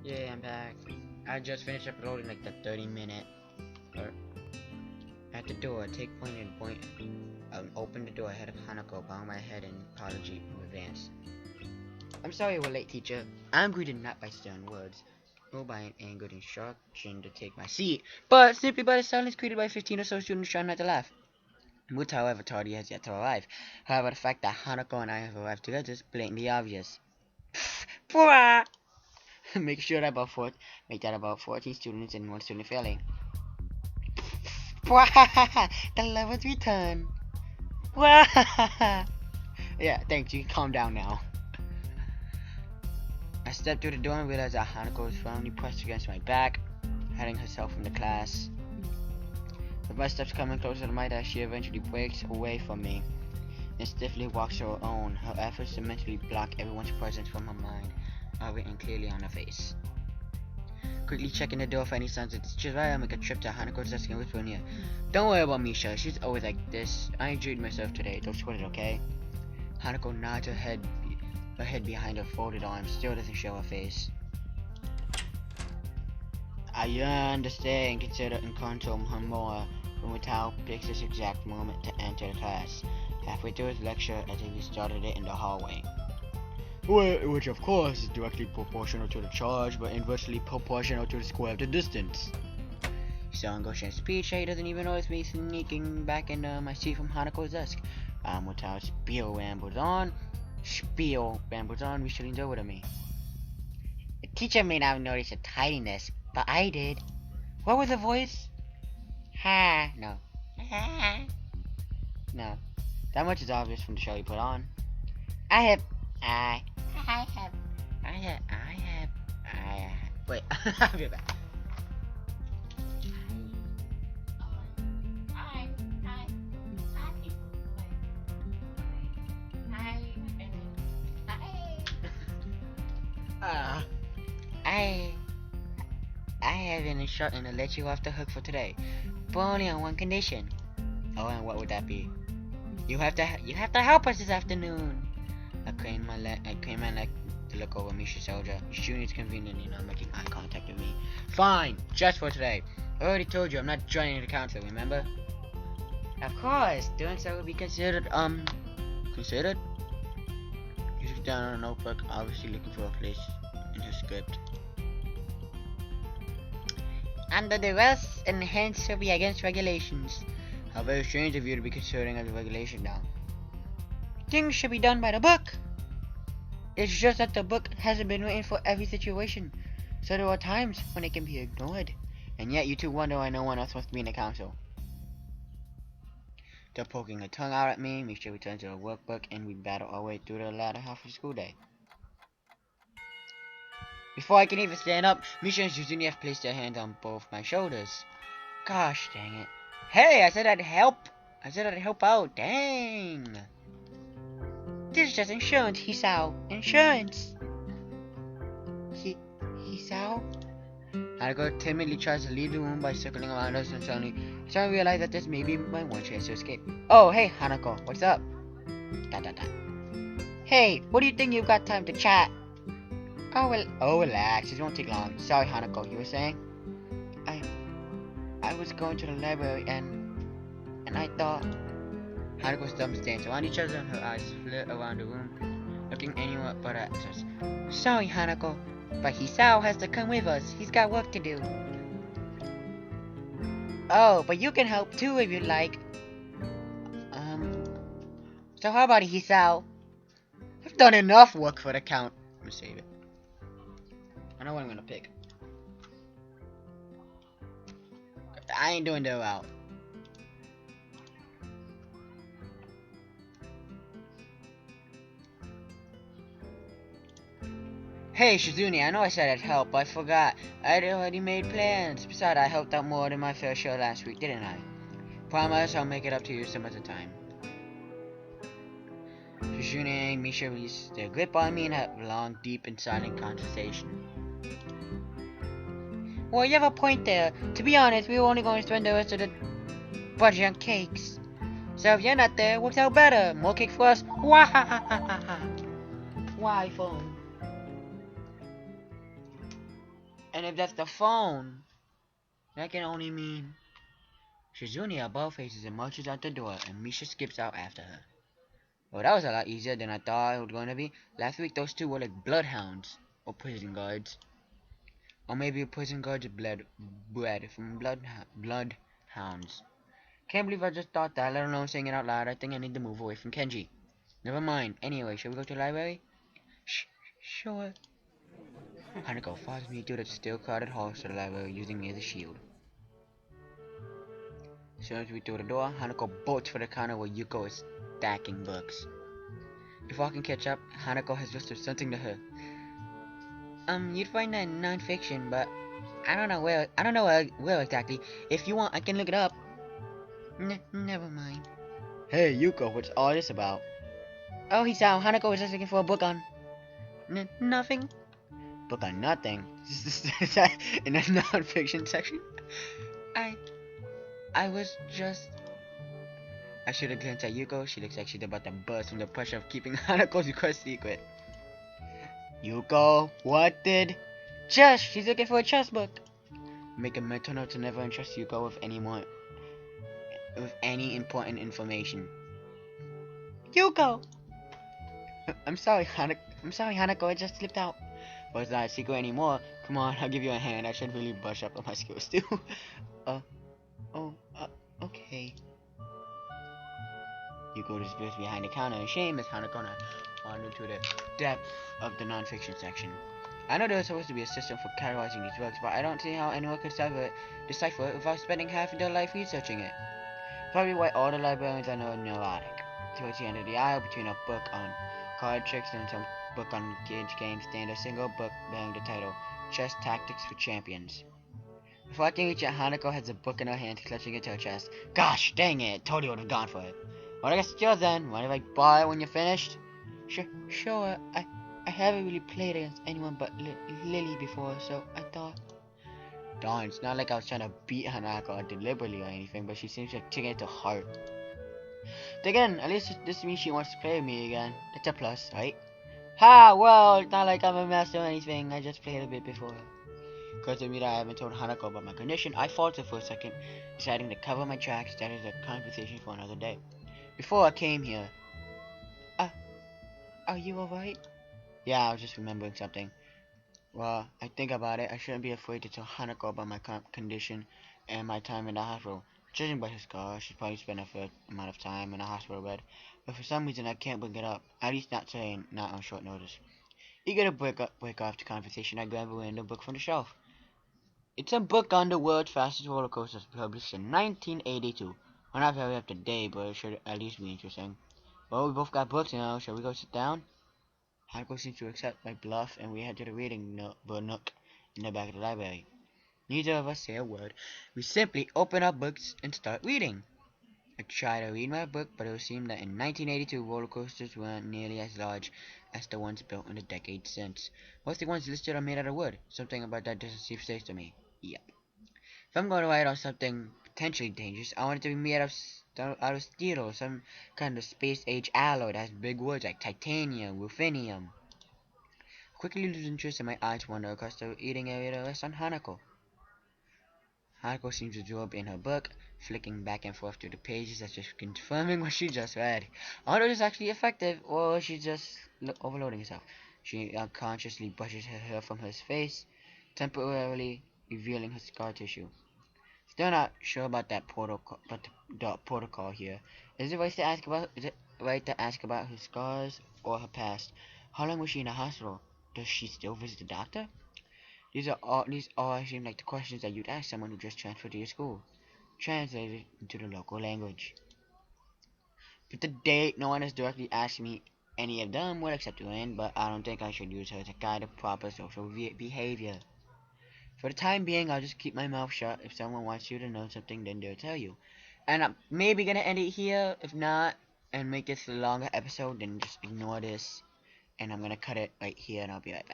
Yeah, I'm back. I just finished uploading like the 30-minute. Or at the door, take point and point. Open the door ahead of Hanako, bow my head in apology in advance. I'm sorry we're late, teacher. I'm greeted not by stern words, nor by an angered instruction to take my seat, but simply by the silence created by 15 or so students trying not to laugh. Mood, however, tardy has yet to arrive. However, the fact that Hanako and I have arrived together is blatantly obvious. Make sure that make that about 14 students and 1 student failing. The lover's return. Yeah, thanks. You can calm down now. I stepped through the door and realized that Hanako was firmly pressed against my back, hiding herself from the class. With my steps coming closer to my desk, she eventually breaks away from me and stiffly walks to her own, her efforts to mentally block everyone's presence from her mind are written clearly on her face. Quickly checking the door for any signs of teacher's right, I make a trip to Hanako's desk and whisper in here. Don't worry about Misha, she's always like this. I enjoyed myself today, don't sweat it, okay? Hanako nods her head behind her folded arms, still doesn't show her face. I yearn to stay and consider and console her more, when Mitao picks this exact moment to enter the class, halfway through his lecture as if he started it in the hallway. Which of course is directly proportional to the charge, but inversely proportional to the square of the distance. Someone goes in speech, he doesn't even notice me sneaking back into my seat from Hanako's desk. Mutao's spiel rambles on, Misha leans over to me. The teacher may not have noticed the tidiness, but I did. What was the voice? Ha, no. No. That much is obvious from the show you put on. Wait, I'll be back. I have an instruction to let you off the hook for today, but only on one condition. Oh, and what would that be? You have to help us this afternoon. I craned my neck to look over Misha Shoujo. Junior's conveniently not making eye contact with me. Fine, just for today. I already told you I'm not joining the council, remember? Of course, doing so would be considered, considered? You sit down on a notebook, obviously looking for a place in her script. Under the rules and hence will be against regulations. How very strange of you to be considering as a regulation now. Things should be done by the book. It's just that the book hasn't been written for every situation, so there are times when it can be ignored. And yet you two wonder why no one else wants to be in the council. Still poking her tongue out at me, Misha returns to her workbook, and we battle our way through the latter half of the school day. Before I can even stand up, Misha and Suzune have placed their hands on both my shoulders. Gosh dang it. Hey, I said I'd help. I said I'd help out. Dang. This is just insurance, Hisao. Insurance. Hisao? Hanako timidly tries to leave the room by circling around us and suddenly I realize that this may be my one chance to escape. Oh, hey, Hanako. What's up? Hey, what do you think you've got time to chat? Oh, relax. It won't take long. Sorry, Hanako. You were saying? I was going to the library and I thought. Hanako's thumbs dance around each other and her eyes flit around the room, looking anywhere but at us. Sorry, Hanako, but Hisao has to come with us. He's got work to do. Oh, but you can help too if you'd like. So how about it, Hisao? I've done enough work for the count. Let me save it. I know what I'm gonna pick. I ain't doing the route. Hey Shizune, I know I said I'd help, but I forgot. I'd already made plans. Besides, I helped out more than my fair share last week, didn't I? Promise I'll make it up to you some other time. Shizune and Misha released their grip on me and had a long, deep, and silent conversation. Well, you have a point there. To be honest, we were only going to spend the rest of the budget on cakes. So if you're not there, it works out better. More cake for us. Why phone? And if that's the phone, that can only mean Shizune above faces and marches out the door, and Misha skips out after her. Well, that was a lot easier than I thought it was going to be. Last week, those two were like bloodhounds, or prison guards. Or maybe prison guards bred from bloodhounds. Can't believe I just thought that, let alone saying it out loud. I think I need to move away from Kenji. Never mind. Anyway, shall we go to the library? Sure. Hanako follows me through the still crowded halls to the library, using me as a shield. As soon as we through the door, Hanako bolts for the counter where Yuko is stacking books. Before I can catch up, Hanako has whispered something to her. You'd find that in non-fiction, but I don't know where exactly. If you want, I can look it up. Never mind. Hey, Yuko, what's all this about? Oh, he's out. Hanako was just looking for a book on... nothing? Book on nothing? In the non-fiction section? I was just... I should have glanced at Yuko. She looks like she's about to burst from the pressure of keeping Hanako's request secret. Yuko, what did... Chess! She's looking for a chess book. Make a mental note to never entrust Yuko with any important information. Yuko! I'm sorry, Hanako, it just slipped out. But it's not a secret anymore. Come on, I'll give you a hand. I should really brush up on my skills too. Okay. Yuko disappears behind the counter in shame as Hanako and I wander to the depth of the non-fiction section. I know there's supposed to be a system for categorizing these books, but I don't see how anyone could decipher it without spending half of their life researching it. Probably why all the librarians I know are neurotic. Towards the end of the aisle, between a book on card tricks and some book on kids games, stand a single book bearing the title Chess Tactics for Champions. Before I can reach it, Hanako has a book in her hand, clutching it to her chest. Gosh, dang it! Told you I would have gone for it. Well, I guess it's yours then. Mind if I borrow it when you're finished? Sure. I haven't really played against anyone but Lily before, so I thought... Darn, it's not like I was trying to beat Hanako deliberately or anything, but she seems to have taken it to heart. Again, at least this means she wants to play with me again. That's a plus, right? Ha! Well, it's not like I'm a master or anything. I just played a bit before. Because of me that I haven't told Hanako about my condition, I faltered for a second, deciding to cover my tracks. That is a conversation for another day. Before I came here... Are you alright? Yeah, I was just remembering something. Well, I think about it. I shouldn't be afraid to tell Hanako about my condition and my time in the hospital. Judging by her scars, she's probably spent a fair amount of time in a hospital bed. But for some reason, I can't bring it up. At least not today, not on short notice. Eager to break off the conversation, I grab a random book from the shelf. It's a book on the world's fastest roller coasters, published in 1982. We're not very up to date, but it should at least be interesting. Well, we both got books now. Shall we go sit down? Hanako seems to accept my bluff, and we head to the reading nook in the back of the library. Neither of us say a word. We simply open our books and start reading. I try to read my book, but it would seem that in 1982 roller coasters weren't nearly as large as the ones built in the decades since. Most of the ones listed are made out of wood. Something about that doesn't seem safe to me. Yep. If I'm going to write on something potentially dangerous, I want it to be made out of steel or some kind of space-age alloy that has big words like titanium, ruthenium. I quickly lose interest and my eyes wander across the reading area to rest on Hanako. Hanako seems absorbed in her book, flicking back and forth through the pages as if confirming what she just read. I wonder if it's actually effective, or she's just overloading herself. She unconsciously brushes her hair from her face, temporarily revealing her scar tissue. Still not sure about the protocol here. Is it right to ask about her scars or her past? How long was she in the hospital? Does she still visit the doctor? These all seem like the questions that you'd ask someone who just transferred to your school, translated into the local language. But to date, no one has directly asked me any of them, well except Lynn, but I don't think I should use her as a guide of proper social behavior. For the time being, I'll just keep my mouth shut. If someone wants you to know something, then they'll tell you. And I'm maybe gonna end it here. If not, and make this a longer episode, then just ignore this. And I'm gonna cut it right here, and I'll be right back.